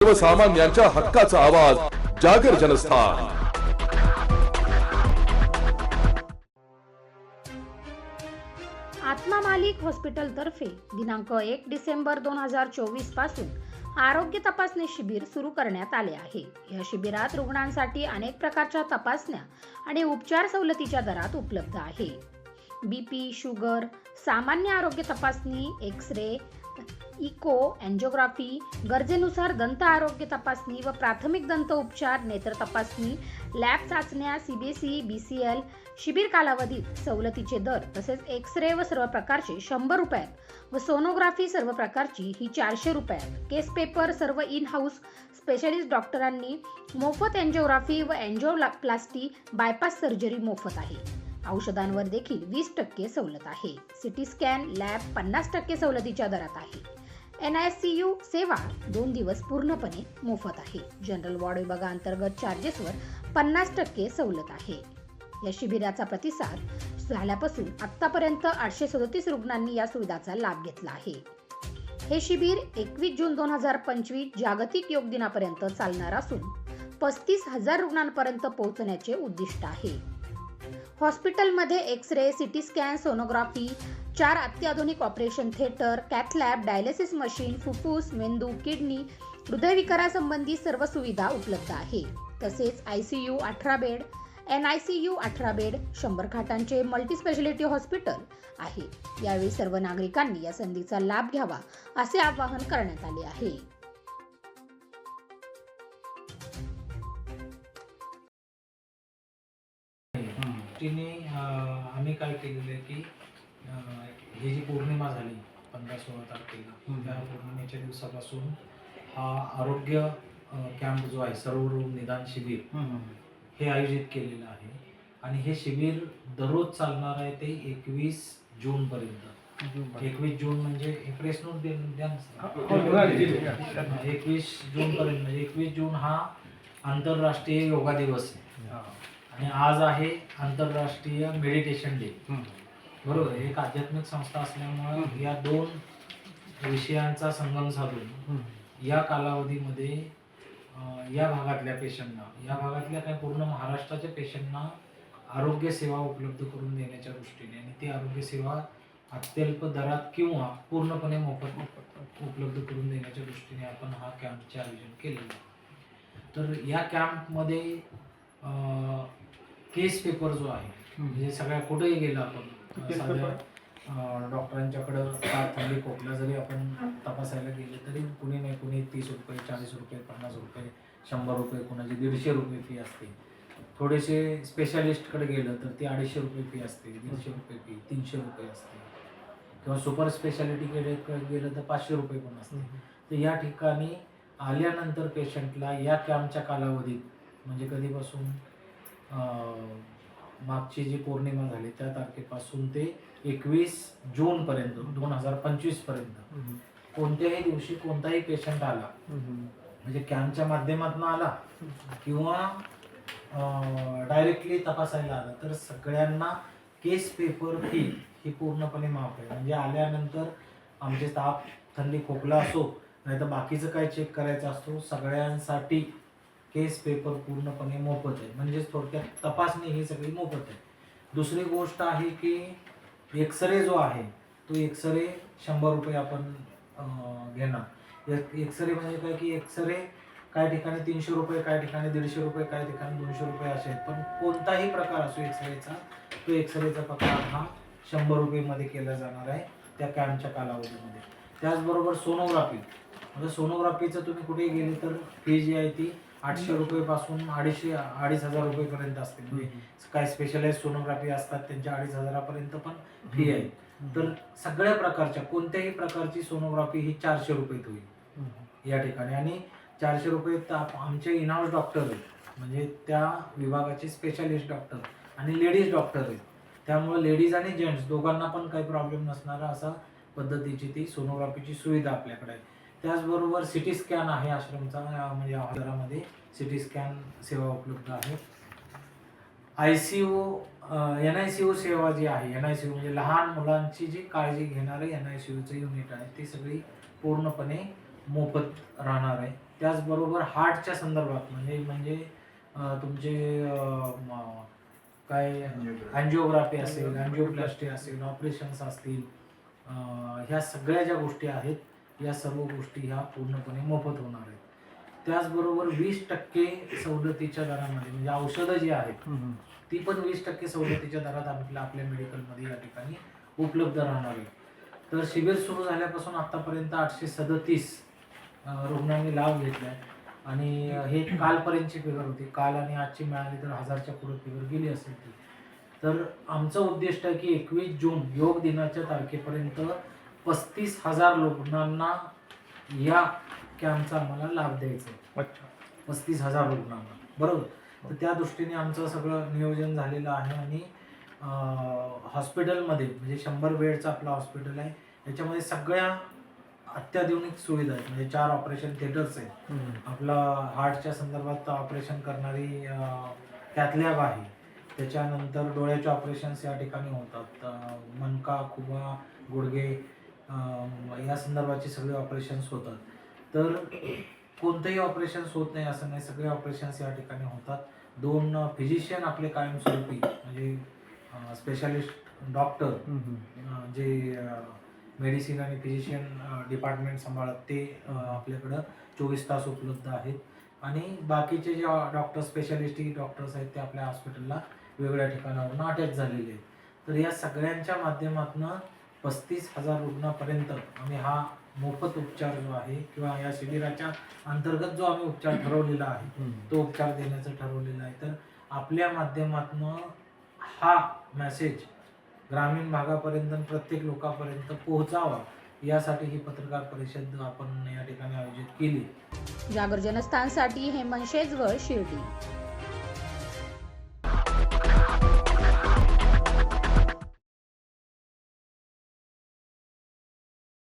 सर्वसामान्यांच्या हक्काचा आवाज जागर जनस्थान। आत्मा मालिक हॉस्पिटल तर्फे दिनांक 1 डिसेंबर 2024 पासून आरोग्य तपासणी शिबिर सुरू करण्यात आले आहे। या शिबिरात रुग्णांसाठी अनेक प्रकारच्या तपासण्या आणि उपचार सवलतीच्या दरात उपलब्ध आहे। बीपी, शुगर, सामान्य आरोग्य तपासणी, एक्स-रे, इको, एंजियोग्राफी, गरजेनुसार दंत आरोग्य तपासणी व प्राथमिक दंत उपचार, नेत्र तपासणी, लॅब चाचण्या, सीबीसी, बीसीएल, शिबिर कालावधीत सवलतीचे दर तसेच एक्स-रे व सर्व प्रकारचे 100 रुपयात व सोनोग्राफी सर्व प्रकारची ही 400 रुपयात। केस पेपर सर्व इन हाऊस स्पेशलिस्ट डॉक्टरांनी मोफत, एंजियोग्राफी व एंजियोप्लास्टी बायपास सर्जरी मोफत आहे। औषधांवर देखील 20% सवलत आहे। सिटी स्कॅन, लॅब 50% सवलतीच्या दरात आहे। NICU सेवा 2 दिवस पूर्णपणे मोफत आहे। जनरल वॉर्ड विभागांतर्गत चार्जेसवर 50% सवलत आहे। या शिबिराचा प्रतिसाद झाल्यापासून आतापर्यंत 837 रुग्णांनी या सुविधाचा लाभ घेतला आहे। हे शिबिर 21 जून 2025 जागतिक योग दिनापर्यंत चालणार असून 35,000 रुग्णांपर्यंत पोहोचण्याचे उद्दिष्ट आहे। हॉस्पिटलमध्ये एक्स-रे, सिटी स्कॅन, सोनोग्राफी, 4 अत्याधुनिक operation theatre, cath lab, dialysis machine, फुफ्फुस, मेंदू, किडनी, हृदयविकारासंबंधी सर्व सुविधा उपलब्ध आहे। तसेच ICU 18 बेड, NICU 18 बेड, 100 खाटांचे मल्टी स्पेशालिटी हॉस्पिटल आहे। यावेळी सर्व नागरिकांनी या संधीचा लाभ घ्यावा असे आवाहन करण्यात आले आहे। आम्ही काय केलेलं आहे की ही जी पौर्णिमा झाली 15-16 तारखेला, त्या पौर्णिमेच्या दिवसापासून हा आरोग्य कॅम्प जो आहे, सर्वरोग निदान शिबिर हे आयोजित केलेलं आहे। आणि हे शिबिर दररोज चालणार आहे ते 21 जून पर्यंत। 21 जून म्हणजे प्रेस नोट द्या 21 जून पर्यंत, म्हणजे 21 जून हा आंतरराष्ट्रीय योगा दिवस आहे आणि आज आहे आंतरराष्ट्रीय मेडिटेशन डे, बरोबर। एक आध्यात्मिक संस्था असल्यामुळे या 2 विषयांचा संगम साधून या कालावधीमध्ये या भागातल्या पेशंटना, या भागातल्या काय पूर्ण महाराष्ट्राच्या पेशंटना आरोग्य सेवा उपलब्ध करून देण्याच्या दृष्टीने आणि ती आरोग्य सेवा अत्यल्प दरात किंवा पूर्णपणे मोफत उपलब्ध करून देण्याच्या दृष्टीने आपण हा कॅम्पचे आयोजन केलेलं आहे। तर या कॅम्पमध्ये केस पेपर जो आहे, म्हणजे सगळ्या कुठेही गेला आपण साध्या डॉक्टरांच्याकडं थंडी खोकला जरी आपण तपासायला गेले तरी कुणी नाही कुणी 30 रुपये, 40 रुपये, 50 रुपये, 100 रुपये, कुणाची 150 रुपये फी असते। थोडेसे स्पेशालिस्टकडे गेलं तर ती 250 रुपये फी असते, 150 रुपये फी, 300 रुपये असते, किंवा सुपर स्पेशालिटीकडे गेलं तर 500 रुपये पण असते। तर या ठिकाणी आल्यानंतर पेशंटला या कॅम्पच्या कालावधीत, म्हणजे कधीपासून मागची जी पौर्णिमा झाली त्या तारखेपासून ते 21 जून पर्यंत 2025 पर्यंत कोणत्याही दिवशी कोणताही पेशंट आला, म्हणजे कॅम्पच्या माध्यमातून आला किंवा डायरेक्टली तपासायला आला, तर सगळ्यांना केस पेपर फी ही पूर्णपणे माफ आहे। म्हणजे आल्यानंतर आमचे ताप, थंडी, खोकला असो नाही तर बाकीचं काय चेक करायचं असतो, सगळ्यांसाठी केस पेपर पूर्णपणे मोफत आहे। म्हणजे थोडक्यात तपासणी ही सगळी मोफत आहे। दुसरी गोष्ट आहे की एक्सरे जो आहे तो एक्सरे 100 रुपये आपण घेणार। एक्सरे म्हणजे काय की एक्सरे काही ठिकाणी 300 रुपये, काही ठिकाणी 150 रुपये, काही ठिकाणी 200 रुपये असे आहेत। पण कोणताही प्रकार असो एक्सरेचा, तो एक्सरेचा प्रकार हा 100 रुपयेमध्ये केला जाणार आहे त्या कॅम्पच्या कालावधीमध्ये। त्याचबरोबर सोनोग्राफी, म्हणजे सोनोग्राफीचं तुम्ही कुठेही गेले तर फी जी आहे ती 800 रुपयेपासून 2,500 रुपयेपर्यंत असते। म्हणजे काय स्पेशलाइज सोनोग्राफी असतात त्यांच्या 2,500 पर्यंत पण फी आहे। तर सगळ्या प्रकारच्या कोणत्याही प्रकारची सोनोग्राफी ही 400 रुपयेत होईल या ठिकाणी। आणि 400 रुपये आमचे इन हाऊस डॉक्टर आहेत, म्हणजे त्या विभागाचे स्पेशालिस्ट डॉक्टर आणि लेडीज डॉक्टर आहेत, त्यामुळे लेडीज आणि जेंट्स दोघांना पण काही प्रॉब्लेम नसणारा असा पद्धतीची ती सोनोग्राफीची सुविधा आपल्याकडे आहे। त्याचबरोबर सिटी स्कॅन आहे आश्रमचा, म्हणजे आजारामध्ये सिटी स्कॅन सेवा उपलब्ध आहे। ICU NICU सेवा जी आहे, NICU म्हणजे लहान मुलांची जी काळजी घेणारे NICUचे युनिट आहे, ती सगळी पूर्णपणे मोफत राहणार आहे। त्याचबरोबर हार्टच्या संदर्भात म्हणजे तुमचे काय अँजिओग्राफी असेल, अँजिओप्लास्टी असेल, ऑपरेशन्स असतील, ह्या सगळ्या ज्या गोष्टी आहेत या सर्व गोष्टी ह्या पूर्णपणे मोफत होणार आहेत. त्याचबरोबर 20% सवलतीच्या दरामध्ये म्हणजे औषधं जी आहेत ती पण 20% सवलतीच्या दरात आपल्या मेडिकलमध्ये या ठिकाणी उपलब्ध राहणार आहे. तर शिबिर सुरू झाल्यापासून आतापर्यंत 837 रुग्णांनी लाभ घेतला आणि हे कालपर्यंतची फिगर होती. काल आणि आजची मिळाली तर 1000च्या पुढे फिगर गेली असेल ती. तर आमचं उद्दिष्ट आहे की 21 जून योग दिनाच्या तारखेपर्यंत 35,000 रुग्णांना या कॅम्पचा आम्हाला लाभ द्यायचा आहे. 35,000 रुग्णांना, बरोबर. तर त्या दृष्टीने आमचं सगळं नियोजन झालेलं आहे आणि हॉस्पिटलमध्ये म्हणजे 100 बेडचं आपलं हॉस्पिटल आहे. याच्यामध्ये सगळ्या अत्याधुनिक सुविधा आहेत. म्हणजे 4 ऑपरेशन थिएटर्स आहेत. आपला हार्टच्या संदर्भात ऑपरेशन करणारी कॅथलॅब आहे. त्याच्यानंतर डोळ्याचे ऑपरेशन्स या ठिकाणी होतात. मणका, खुबा, गुडघे या संदर्भाचे सगळे ऑपरेशन्स होतात. तर कोणतेही ऑपरेशन्स होत नाही असं नाही, सगळे ऑपरेशन्स या ठिकाणी होतात. 2 फिजिशियन आपले कायमस्वरूपी म्हणजे स्पेशालिस्ट डॉक्टर जे मेडिसिन आणि फिजिशियन डिपार्टमेंट सांभाळत ते आपल्याकडं 24 तास उपलब्ध आहेत. आणि बाकीचे जे डॉक्टर स्पेशालिस्ट डॉक्टर्स आहेत ते आपल्या हॉस्पिटलला वेगळ्या ठिकाणावरून अटॅच झालेले आहेत. तर या सगळ्यांच्या माध्यमातून 35,000 रुग्णापर्यंत आम्ही हा मोफत उपचार जो आहे किंवा या शिबिराच्या अंतर्गत जो आम्ही उपचार ठरवलेला आहे तो उपचार देण्याचं ठरवलेलं आहे. तर आपल्या माध्यमातून हा मेसेज ग्रामीण भागापर्यंत प्रत्येक लोकांपर्यंत पोहोचावा यासाठी ही पत्रकार परिषद आपण या ठिकाणी आयोजित केली. जागर जनस्थानसाठी हेमंत शेजवळ, शिर्डी.